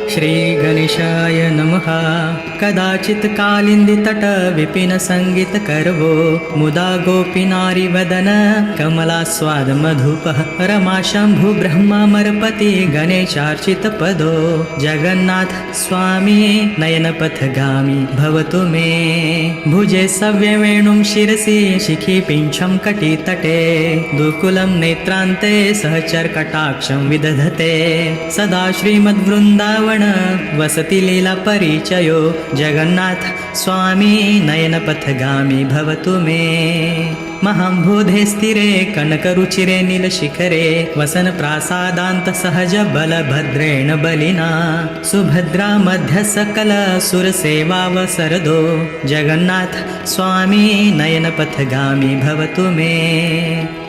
श्री गणेशाय नमः। कदाचित् कालिन्दी तट विपिन संगीत करवो, मुदा गोपी नारी वदन कमलास्वाद मधुपः। रमा शंभु ब्रह्मामरपति गणेशार्चित पदो, जगन्नाथ स्वामी नयनपथगामी भवतु मे। भुजे सव्य वेणुं शिरसि शिखि पिञ्छं कटितटे, दुकुलं नेत्रान्ते सहचरकटाक्षं विदधते। सदा श्रीमद्वृन्दावन वसति लीला परिचयो, जगन्नाथ स्वामी नयनपथगामी भवतु मे। महाम्बोधे स्थिरे कनकरुचिरे नीलशिखरे, वसन प्रासादान्त सहज बलभद्रेण बलिना। सुभद्रा मध्य सकल सुरसेवावसरदो, जगन्नाथ स्वामी नयनपथगामी भवतु मे।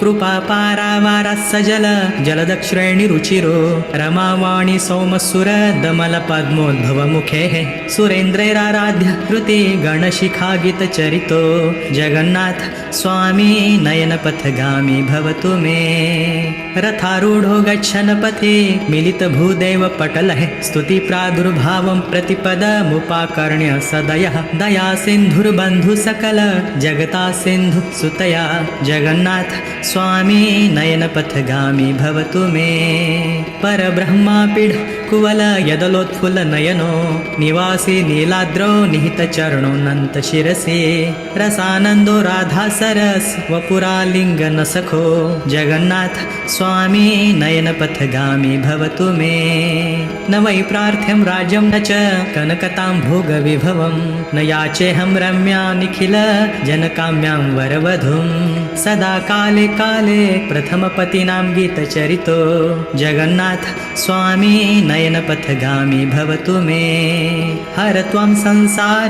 कृपा पारावार सजल जलदक्षिणी रुचिरो, रमावाणी सोमसुर दमल पद्मोद्भव मुखे। सुरेन्द्रैराराध्य हृति गणशिखागित चरितो, जगन्नाथ स्वामी नयनपथगामी भवतु मे। रथारूढो गच्छन् पथि मिलित भूदेव पटलः, स्तुति प्रादुर्भावं प्रतिपदमुपाकर्ण्य सदयः। दया सिन्धुर्बन्धु सकल जगता सिन्धु सुतया, जगन्नाथ स्वामी नयनपथगामी भवतु मे। परब्रह्मापीड कुवल यदलोत्फुल्ल नयनो, निवासी नीलाद्रौ निहित चरणो नन्त शिरसि। रसानन्दो राधा सरस वपुरालिङ्गन सखो, जगन्नाथ स्वामी नयनपथगामी भवतु मे। न वै प्रार्थ्यं राज्यं न च कनकतां भोगविभवं, न याचेऽहं रम्यां निखिल जनकाम्यां वरवधूं। सदा काले काले प्रथमपतिनां गीतचरितो, जगन्नाथ स्वामी नयनपथगामी भवतु मे। हर त्वं संसार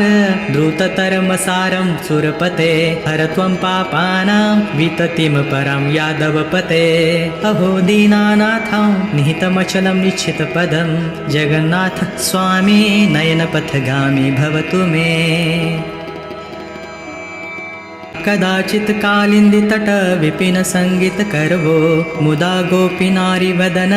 द्रुततरमसारं सुरपते, हर त्वं पापानां विततिं परं यादवपते। अहो दीनानाथं निहितमचलं निश्चितपदं, जगन्नाथ स्वामी नयनपथगामी भवतु मे। कदाचित् कालिन्दी तट विपिन संगीत करवो, मुदा गोपी नारी वदन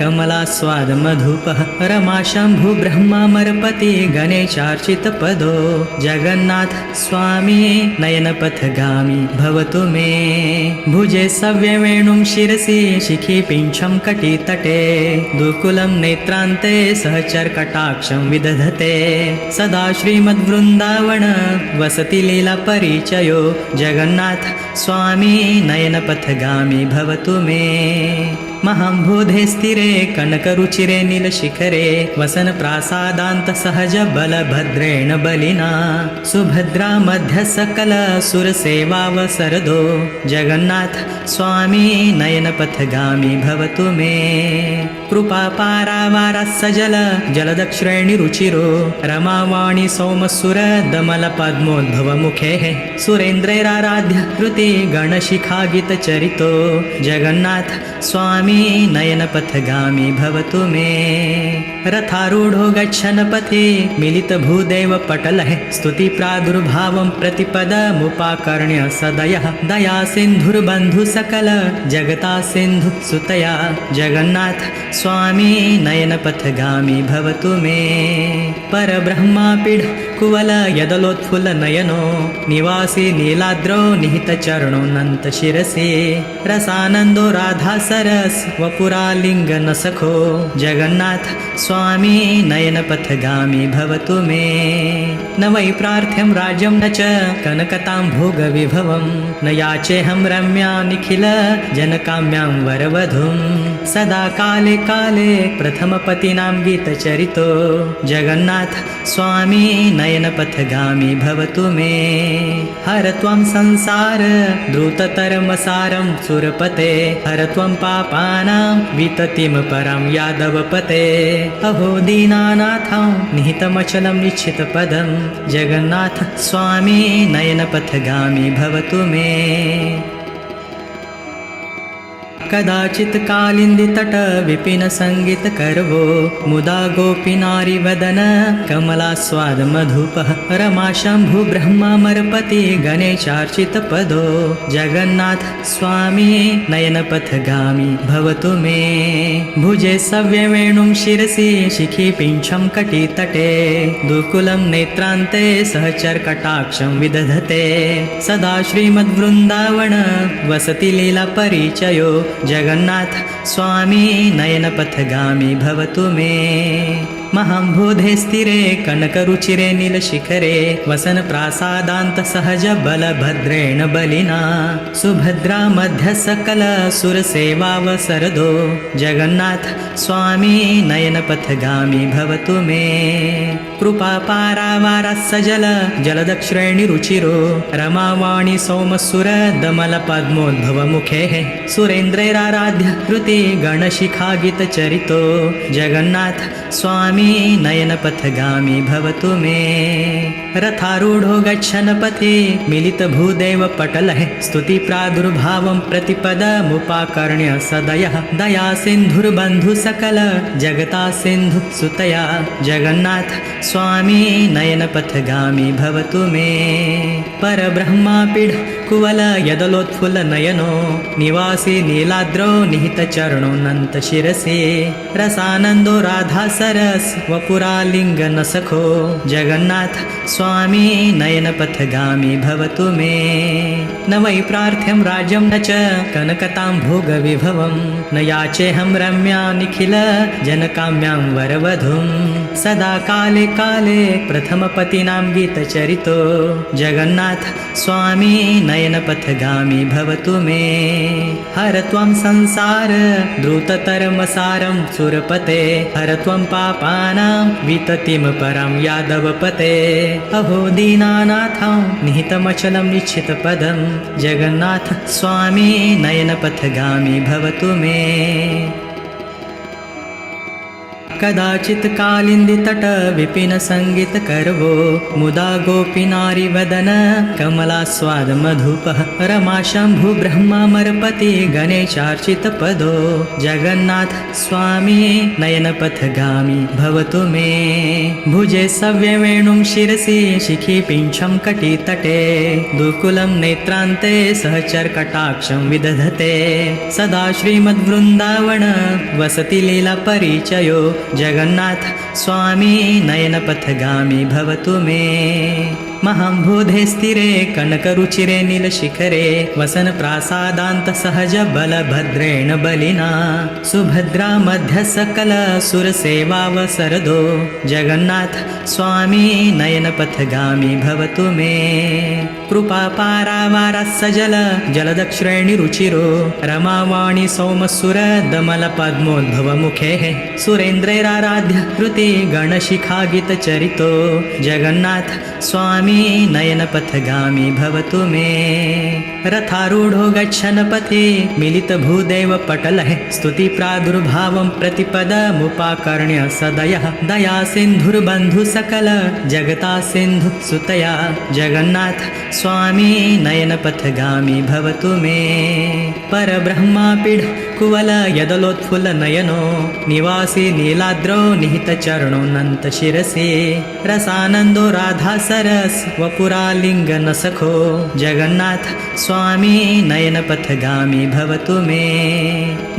कमलास्वाद मधुपः। रमा शंभु ब्रह्मामरपति गणेशार्चित पदो, जगन्नाथ स्वामी नयनपथगामी भवतु मे। भुजे सव्य वेणुं शिरसि शिखि पिञ्छं कटितटे, दुकुलं नेत्रान्ते सहचरकटाक्षं विदधते। सदा श्रीमद्वृन्दावन वसति लीला परिचयो, जगन्नाथ स्वामी नयनपथगामी भवतु मे। महाम्बोधे स्थिरे कनकरुचिरे नीलशिखरे, वसन प्रासादान्त सहज बलभद्रेण बलिना। सुभद्रा मध्य सकल सुरसेवावसरदो, जगन्नाथ स्वामी नयनपथगामी भवतु मे। कृपा पारावार सजल जलदक्षिणी रुचिरो, रमावाणी सोमसुर दमल पद्मोद्भव मुखे। सुरेन्द्रैराराध्य हृति गणशिखागित चरितो, जगन्नाथ स्वामी नयनपथगामी भवतु मे। रथारूढो गच्छन् पथि मिलित भूदेव पटलः, स्तुति प्रादुर्भावं प्रतिपदमुपाकर्ण्य सदयः। दया सिन्धुर्बन्धु सकल जगता सिन्धु सुतया, जगन्नाथ स्वामी नयनपथगामी भवतु मे। परब्रह्मापीड कुवल यदलोत्फुल्ल नयनो, निवासी नीलाद्रौ निहित चरणो नन्त शिरसि। रसानन्दो राधा सरस वपुरालिङ्गन सखो, जगन्नाथ स्वामी नयनपथगामी भवतु मे। न वै प्रार्थ्यं राज्यं न च कनकतां भोगविभवं, न याचेऽहं रम्यां निखिल जनकाम्यां वरवधूं। सदा काले काले प्रथमपतिनां गीतचरितो, जगन्नाथ स्वामी नयनपथगामी भवतु मे। हर त्वं संसार द्रुततरमसारं सुरपते, हर त्वं पापानां विततिं परं यादवपते। अहो दीनानाथं निहितमचलं निश्चितपदं, जगन्नाथ स्वामी नयनपथगामी भवतु मे। कदाचित् कालिन्दितट विपिन संगीत करवो मुदा गोपीनारी वदन कमलास्वाद मधुपः रमा शंभु ब्रह्मामरपति गणेशार्चित पदो जगन्नाथ स्वामी नयनपथगामी भवतु मे भुजे सव्यवेणुं शिरसि शिखि पिञ्छं कटितटे दुकुलं नेत्रान्ते सहचरकटाक्षं विदधते सदा श्रीमद्वृन्दावन वसति लीला परिचयो जगन्नाथ स्वामी नयनपथगामी भवतु मे महाम्बोधे स्थिरे कनकरुचिरे नीलशिखरे वसन प्रासादान्त सहज बलभद्रेण बलिना सुभद्रा मध्य सकल सुरसेवावसरदो जगन्नाथ स्वामी नयनपथगामी भवतु मे कृपापारावारस्सजल जलदक्षिणी रुचिरो रमावाणी सोमसुर दमलपद्मोद्भवमुखेः सुरेन्द्रैराराध्य कृति गणशिखागीतचरितो जगन्नाथ स्वामी नयनपथगामी भवतु मे रथारूढो गच्छन् पथि मिलितभूदेव पटलः स्तुति प्रादुर्भावं प्रतिपदमुपाकर्ण्य सदयः दया सिन्धुर्बन्धु सकल जगता सिन्धु सुतया जगन्नाथ स्वामी नयनपथगामी भवतु मे परब्रह्मापीड कुवल यदलोत्फुल्ल नयनो निवासी नीलाद्रौ निहितचरणो नन्तशिरसि रसानन्दो राधा सरस वपुरालिङ्गन सखो जगन्नाथ स्वामी नयनपथगामी भवतु मे न वै प्रार्थ्यं राज्यं न च कनकतां भोगविभवं न याचेऽहं रम्या निखिल जनकाम्यां वरवधूं सदा काले काले प्रथमपतिनां गीतचरितो जगन्नाथ स्वामी नयनपथगामी भवतु मे हर त्वं संसार द्रुततरमसारं सुरपते हर त्वं पापानां विततिं परं यादवपते अहो दीनानाथं निहितमचलं निश्चितपदं जगन्नाथ स्वामी नयनपथगामी भवतु मे कदाचित् कालिन्दितट विपिन संगीत करवो मुदा गोपीनारी वदन कमलास्वाद मधुपः रमा शंभु ब्रह्मामरपति गणेशार्चित पदो जगन्नाथ स्वामी नयनपथगामी भवतु मे भुजे सव्यवेणुं शिरसि शिखि पिञ्छं कटितटे दुकुलं नेत्रान्ते सहचरकटाक्षं विदधते सदा श्रीमद्वृन्दावन वसति लीला परिचयो जगन्नाथ स्वामी नयनपथगामी भवतु मे महाम्बोधे स्थिरे कनकरुचिरे नीलशिखरे वसन प्रासादान्त सहज बलभद्रेण बलिना सुभद्रा मध्य सकल सुरसेवावसरदो जगन्नाथ स्वामी नयनपथगामी भवतु मे कृपापारावारस्सजल जलदक्षिणी रुचिरो रमावाणी सोमसुर दमलपद्मोद्भवमुखेः सुरेन्द्रैराराध्य कृति गणशिखागीतचरितो जगन्नाथ स्वामी नयनपथगामी भवतु मे रथारूढो गच्छन् पथि मिलितभूदेव पटलः स्तुति प्रादुर्भावं प्रतिपदमुपाकर्ण्य सदयः दया सिन्धुर्बन्धु सकल जगता सिन्धु सुतया जगन्नाथ स्वामी नयनपथगामी भवतु मे परब्रह्मापीड कुवल यदलोत्फुल्ल नयनो निवासी नीलाद्रौ निहितचरणो नन्तशिरसि रसानन्दो राधा सरस वपुरालिङ्गन सखो जगन्नाथ स्वामी नयनपथगामी भवतु मे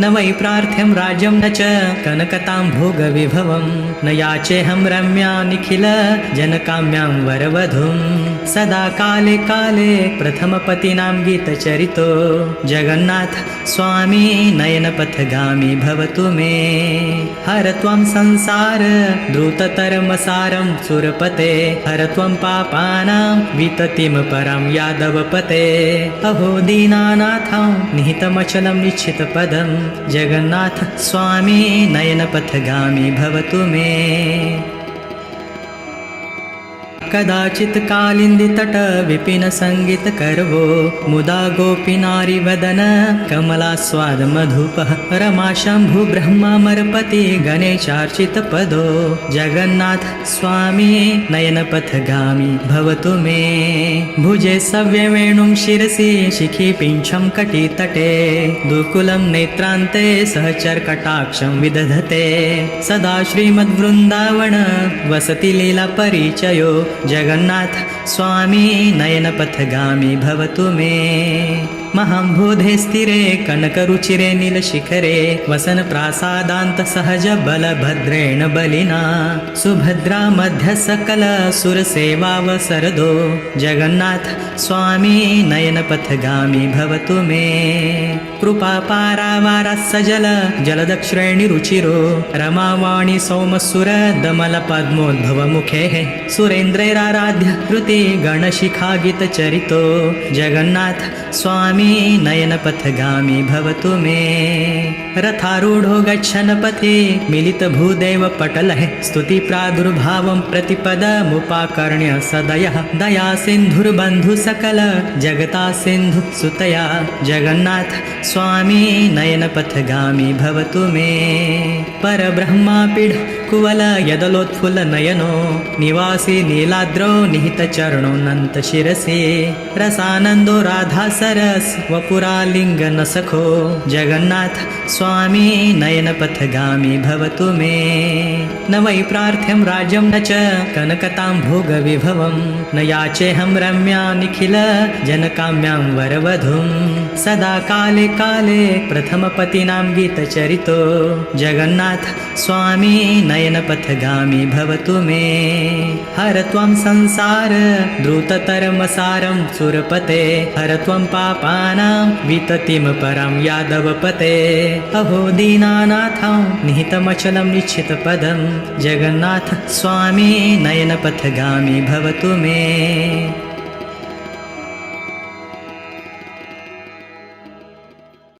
न वै प्रार्थ्यं राज्यं न च कनकतां भोगविभवं न याचेऽहं रम्या निखिल जनकाम्यां वरवधूं सदा काले काले प्रथमपतिनां गीतचरितो जगन्नाथ स्वामी नयनपथगामी भवतु मे हर त्वं संसार द्रुततरमसारं सुरपते हर त्वं पापानां विततिं परं यादवपते अहो दीनानाथं निहितमचलं निश्चितपदं जगन्नाथ स्वामी नयनपथगामी भवतु मे कदाचित् कालिन्दितट विपिन सङ्गीत करवो मुदा गोपी नारी वदन कमलास्वाद मधुपः रमा शम्भु ब्रह्मामरपति गणेशार्चित पदो जगन्नाथ स्वामी नयनपथगामी भवतु मे भुजे सव्यवेणुं शिरसि शिखि पिञ्छं कटितटे दुकुलं नेत्रान्ते सहचरकटाक्षं विदधते सदा श्रीमद्वृन्दावन वसति लीला परिचयो जगन्नाथ स्वामी नयनपथगामी भवतु मे महाम्बोधे स्थिरे कनकरुचिरे नीलशिखरे वसन प्रासादान्त सहज बलभद्रेण बलिना सुभद्रा मध्य सकल सुरसेवावसरदो जगन्नाथ स्वामी नयनपथगामी भवतु मे कृपापारावारः सजल जलदक्षिणी रुचिरो रमावाणी सौमसुर दमल पद्मोद्भवमुखेः सुरेन्द्रैराराध्य कृति गणशिखागीतचरितो जगन्नाथ स्वामी नयनपथगामी भवतु मे रथारूढो गच्छन् पथि मिलितभूदेव पटलः स्तुति प्रादुर्भावं प्रतिपदमुपाकर्ण्य सदयः दया सिन्धुर्बन्धु सकल जगता सिन्धु सुतया जगन्नाथ स्वामी नयनपथगामी भवतु मे परब्रह्मापीड कुवल यदलोत्फुल्ल नयनो निवासी नीलाद्रौ निहितचरणो नन्तशिरसि रसानन्दो राधा सरस वपुरालिङ्गन सखो जगन्नाथ स्वामी नयनपथगामी भवतु मे न वै प्रार्थ्यं राज्यं न च कनकतां भोगविभवं न याचेऽहं रम्यां निखिल जनकाम्यां वरवधूं सदा काले काले प्रथमपतिनां गीतचरितो जगन्नाथ स्वामी नयनपथगामी भवतु मे हर त्वं संसार द्रुततरमसारं सुरपते हर त्वं पापानां विततिं परं यादवपते अहो दीनानाथं निहितमचलं निश्चितपदं जगन्नाथ स्वामी नयनपथगामी भवतु मे